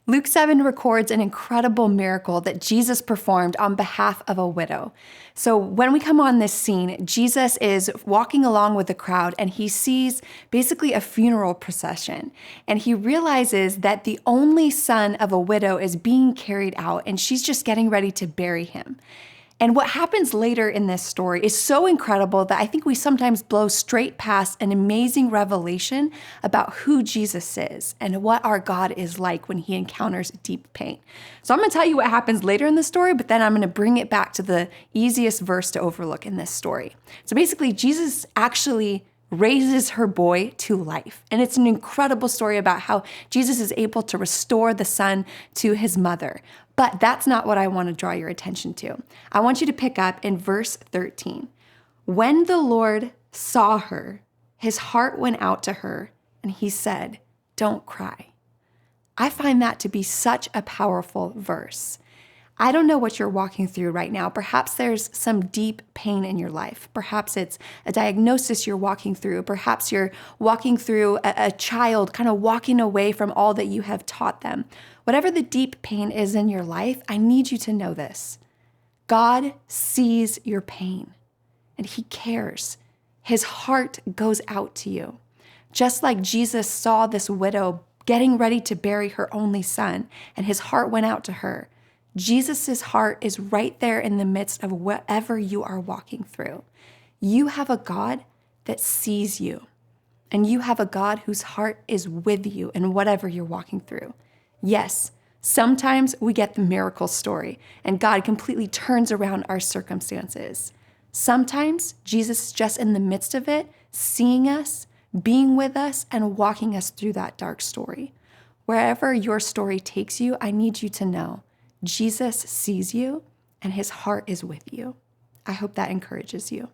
Luke 7 records an incredible miracle that Jesus performed on behalf of a widow. So when we come on this scene, Jesus is walking along with the crowd and he sees basically a funeral procession. And he realizes that the only son of a widow is being carried out and she's just getting ready to bury him. And what happens later in this story is so incredible that I think we sometimes blow straight past an amazing revelation about who Jesus is and what our God is like when he encounters deep pain. So I'm going to tell you what happens later in the story, but then I'm going to bring it back to the easiest verse to overlook in this story. So basically, Jesus actually raises her boy to life. And it's an incredible story about how Jesus is able to restore the son to his mother. But that's not what I want to draw your attention to. I want you to pick up in verse 13. When the Lord saw her, his heart went out to her, and he said, "Don't cry." I find that to be such a powerful verse. I don't know what you're walking through right now. Perhaps there's some deep pain in your life. Perhaps it's a diagnosis you're walking through. Perhaps you're walking through a child kind of walking away from all that you have taught them. Whatever the deep pain is in your life, I need you to know this. God sees your pain and he cares. His heart goes out to you. Just like Jesus saw this widow getting ready to bury her only son and his heart went out to her, Jesus' heart is right there in the midst of whatever you are walking through. You have a God that sees you, and you have a God whose heart is with you in whatever you're walking through. Yes, sometimes we get the miracle story, and God completely turns around our circumstances. Sometimes Jesus is just in the midst of it, seeing us, being with us, and walking us through that dark story. Wherever your story takes you, I need you to know Jesus sees you and his heart is with you. I hope that encourages you.